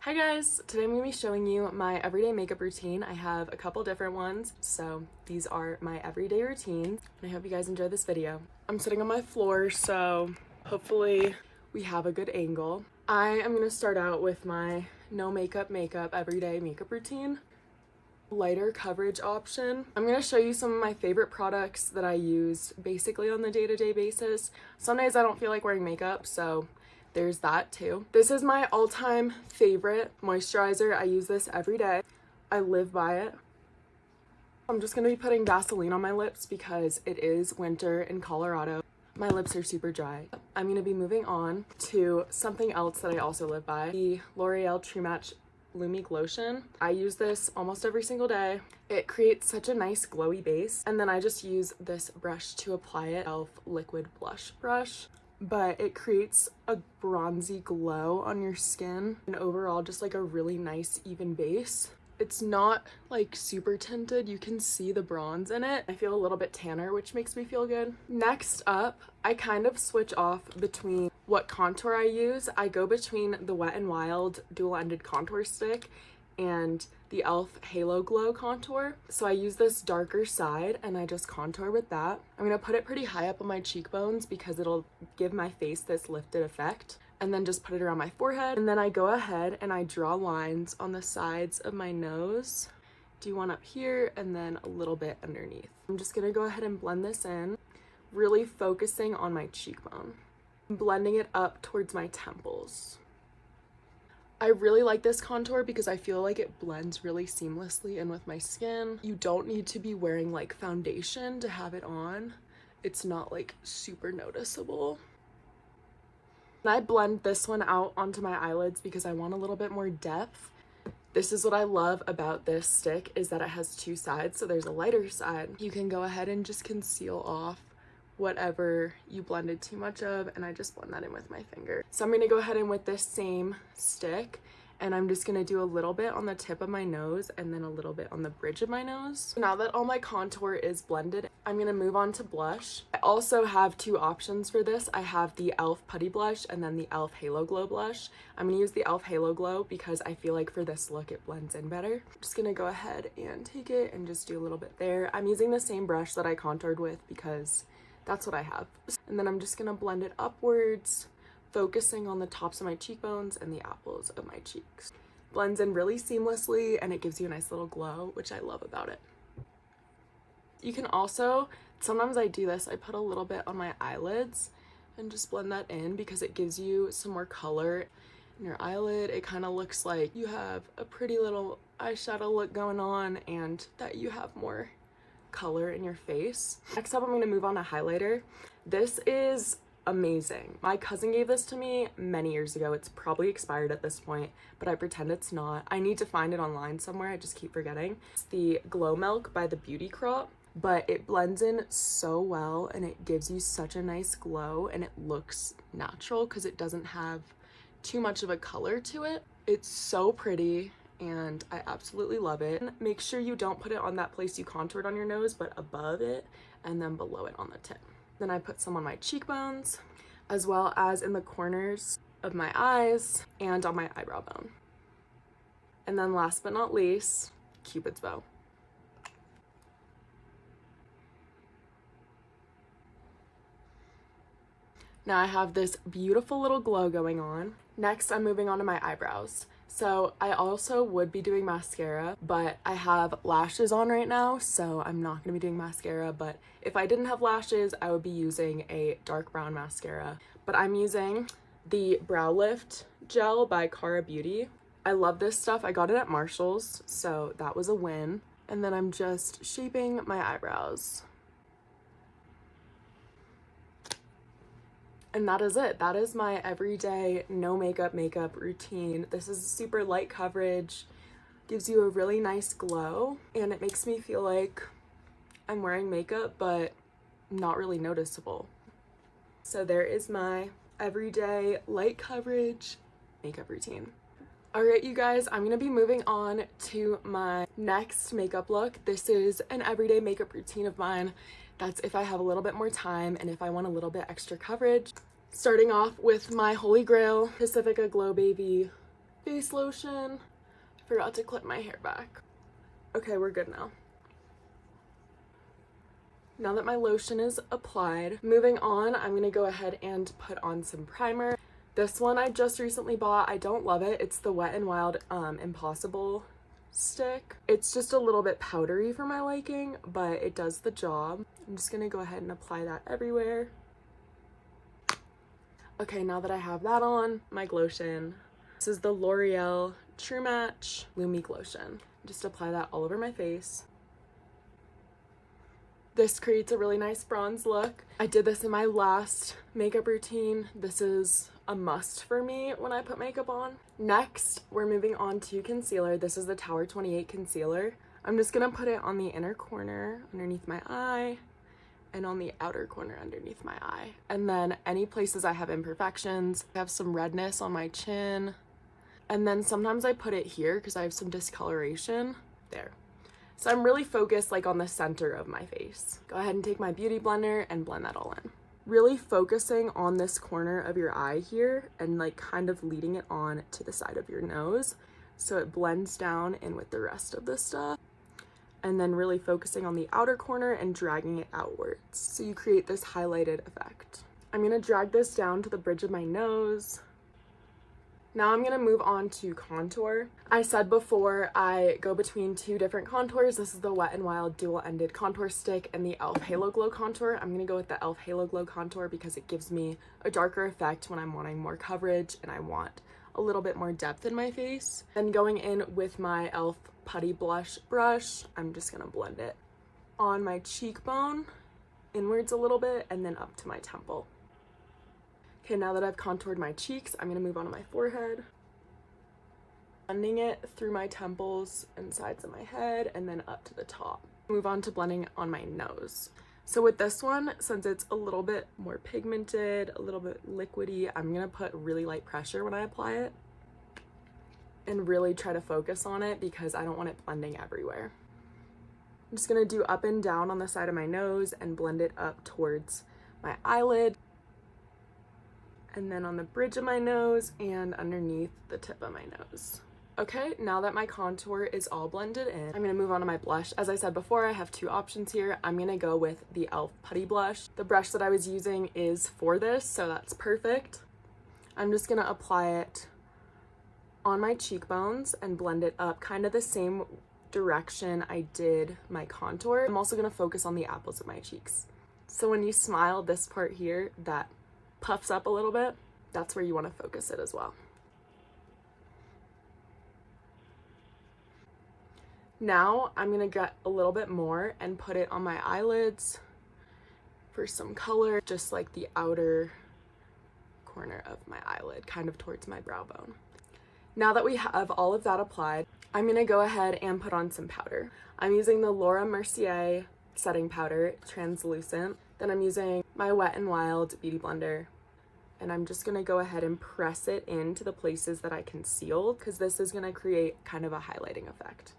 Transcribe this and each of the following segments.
Hi guys, today I'm going to be showing you my everyday makeup routine. I have a couple different ones, so these are my everyday routines, and I hope you guys enjoy this video. I'm sitting on my floor, so hopefully we have a good angle. I am going to start out with my no makeup everyday makeup routine. Lighter coverage option. I'm going to show you some of my favorite products that I use basically on the day-to-day basis. Some days I don't feel like wearing makeup, so there's that too. This is my all-time favorite moisturizer. I use this every day. I live by it. I'm just going to be putting Vaseline on my lips because it is winter in Colorado. My lips are super dry. I'm going to be moving on to something else that I also live by, the L'Oreal True Match Lotion. I use this almost every single day. It creates such a nice glowy base, and then I just use this brush to apply it. e.l.f. liquid blush brush, but it creates a bronzy glow on your skin and overall just like a really nice even base. It's not like super tinted, you can see the bronze in it. I feel a little bit tanner, which makes me feel good. Next up, I kind of switch off between what contour I use. I go between the Wet n Wild dual-ended contour stick and the e.l.f. Halo Glow contour. So I use this darker side and I just contour with that. I'm gonna put it pretty high up on my cheekbones because it'll give my face this lifted effect, and then just put it around my forehead. And then I go ahead and I draw lines on the sides of my nose. Do one up here and then a little bit underneath. I'm just gonna go ahead and blend this in, really focusing on my cheekbone. I'm blending it up towards my temples. I really like this contour because I feel like it blends really seamlessly in with my skin. You don't need to be wearing like foundation to have it on. It's not like super noticeable. And I blend this one out onto my eyelids because I want a little bit more depth. This is what I love about this stick, is that it has two sides. So there's a lighter side. You can go ahead and just conceal off whatever you blended too much of, and I just blend that in with my finger. So I'm gonna go ahead and with this same stick, and I'm just gonna do a little bit on the tip of my nose and then a little bit on the bridge of my nose. Now that all my contour is blended, I'm gonna move on to blush. I also have two options for this. I have the e.l.f. Putty Blush and then the e.l.f. Halo Glow blush. I'm gonna use the e.l.f. Halo Glow because I feel like for this look it blends in better. I'm just gonna go ahead and take it and just do a little bit there. I'm using the same brush that I contoured with because that's what I have. And then I'm just gonna blend it upwards, focusing on the tops of my cheekbones and the apples of my cheeks. Blends in really seamlessly and it gives you a nice little glow, which I love about it. You can also, sometimes I do this, I put a little bit on my eyelids and just blend that in because it gives you some more color in your eyelid. It kind of looks like you have a pretty little eyeshadow look going on and that you have more color in your face. Next up, I'm going to move on to highlighter. This is amazing. My cousin gave this to me many years ago. It's probably expired at this point, but I pretend it's not. I need to find it online somewhere. I just keep forgetting. It's the Glow Milk by the Beauty Crop, but it blends in so well and it gives you such a nice glow and it looks natural because it doesn't have too much of a color to it. It's so pretty and I absolutely love it. Make sure you don't put it on that place you contoured on your nose, but above it and then below it on the tip. Then I put some on my cheekbones, as well as in the corners of my eyes and on my eyebrow bone. And then last but not least, Cupid's bow. Now I have this beautiful little glow going on. Next, I'm moving on to my eyebrows. So I also would be doing mascara, but I have lashes on right now, so I'm not gonna be doing mascara. But if I didn't have lashes, I would be using a dark brown mascara. But I'm using the Brow Lift Gel by Cara Beauty. I love this stuff. I got it at Marshall's, so that was a win. And then I'm just shaping my eyebrows. And that is it. That is my everyday no makeup routine. This is super light coverage, gives you a really nice glow, and it makes me feel like I'm wearing makeup, but not really noticeable. So there is my everyday light coverage makeup routine. All right, you guys, I'm gonna be moving on to my next makeup look. This is an everyday makeup routine of mine. That's if I have a little bit more time and if I want a little bit extra coverage. Starting off with my holy grail, Pacifica Glow Baby face lotion. Forgot to clip my hair back. Okay, we're good now. Now that my lotion is applied, moving on, I'm gonna go ahead and put on some primer. This one I just recently bought. I don't love it. It's the Wet n Wild Impossible stick. It's just a little bit powdery for my liking, but it does the job. I'm just gonna go ahead and apply that everywhere. Okay, now that I have that on, my Glotion. This is the L'Oreal True Match Lumi Glotion. Just apply that all over my face. This creates a really nice bronze look. I did this in my last makeup routine. This is a must for me when I put makeup on. Next, we're moving on to concealer. This is the Tower 28 concealer. I'm just gonna put it on the inner corner underneath my eye and on the outer corner underneath my eye. And then any places I have imperfections, I have some redness on my chin. And then sometimes I put it here because I have some discoloration there. So I'm really focused like on the center of my face. Go ahead and take my beauty blender and blend that all in. Really focusing on this corner of your eye here and like kind of leading it on to the side of your nose so it blends down in with the rest of the stuff. And then really focusing on the outer corner and dragging it outwards so you create this highlighted effect. I'm gonna drag this down to the bridge of my nose. Now I'm gonna move on to contour. I said before I go between two different contours. This is the Wet n Wild dual-ended contour stick and the e.l.f. Halo Glow contour. I'm gonna go with the e.l.f. Halo Glow contour because it gives me a darker effect when I'm wanting more coverage and I want a little bit more depth in my face. Then going in with my e.l.f. Putty Blush brush, I'm just gonna blend it on my cheekbone, inwards a little bit, and then up to my temple. Okay, now that I've contoured my cheeks, I'm gonna move on to my forehead. Blending it through my temples and sides of my head and then up to the top. Move on to blending on my nose. So with this one, since it's a little bit more pigmented, a little bit liquidy, I'm gonna put really light pressure when I apply it and really try to focus on it because I don't want it blending everywhere. I'm just gonna do up and down on the side of my nose and blend it up towards my eyelid. And then on the bridge of my nose and underneath the tip of my nose. Okay, now that my contour is all blended in, I'm gonna move on to my blush. As I said before, I have two options here. I'm gonna go with the e.l.f. Putty Blush. The brush that I was using is for this, so that's perfect. I'm just gonna apply it on my cheekbones and blend it up kind of the same direction I did my contour. I'm also gonna focus on the apples of my cheeks. So when you smile, this part here that puffs up a little bit, that's where you want to focus it as well. Now I'm gonna get a little bit more and put it on my eyelids for some color, just like the outer corner of my eyelid, kind of towards my brow bone. Now that we have all of that applied, I'm gonna go ahead and put on some powder. I'm using the Laura Mercier setting powder, translucent. Then I'm using my Wet n Wild beauty blender, and I'm just gonna go ahead and press it into the places that I concealed because this is gonna create kind of a highlighting effect.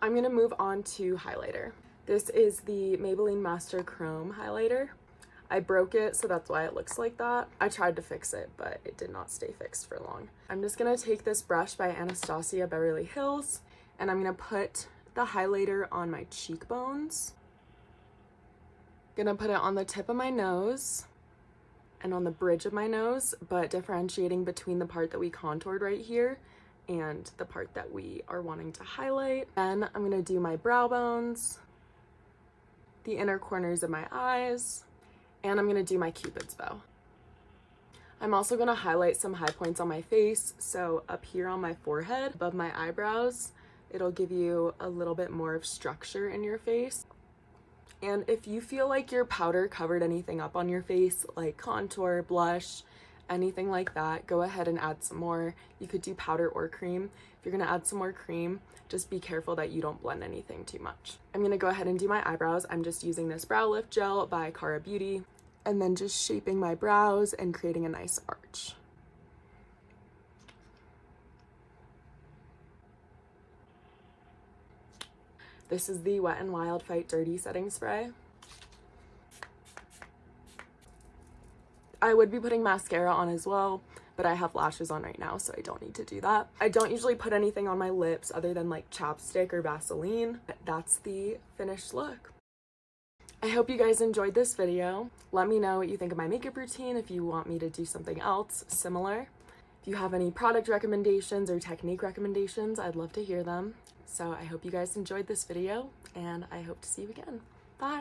I'm gonna move on to highlighter. This is the Maybelline Master Chrome highlighter. I broke it, so that's why it looks like that. I tried to fix it, but it did not stay fixed for long. I'm just gonna take this brush by Anastasia Beverly Hills, and I'm gonna put the highlighter on my cheekbones. Gonna put it on the tip of my nose and on the bridge of my nose, but differentiating between the part that we contoured right here and the part that we are wanting to highlight. Then I'm gonna do my brow bones, the inner corners of my eyes, and I'm gonna do my Cupid's bow. I'm also gonna highlight some high points on my face. So up here on my forehead, above my eyebrows, it'll give you a little bit more of structure in your face. And if you feel like your powder covered anything up on your face, like contour, blush, anything like that, go ahead and add some more. You could do powder or cream. If you're gonna add some more cream, just be careful that you don't blend anything too much. I'm gonna go ahead and do my eyebrows. I'm just using this brow lift gel by Cara Beauty, and then just shaping my brows and creating a nice arch. This is the Wet n Wild Fight Dirty setting spray. I would be putting mascara on as well, but I have lashes on right now, so I don't need to do that. I don't usually put anything on my lips other than like chapstick or Vaseline. But that's the finished look. I hope you guys enjoyed this video. Let me know what you think of my makeup routine if you want me to do something else similar. If you have any product recommendations or technique recommendations, I'd love to hear them. So I hope you guys enjoyed this video, and I hope to see you again. Bye!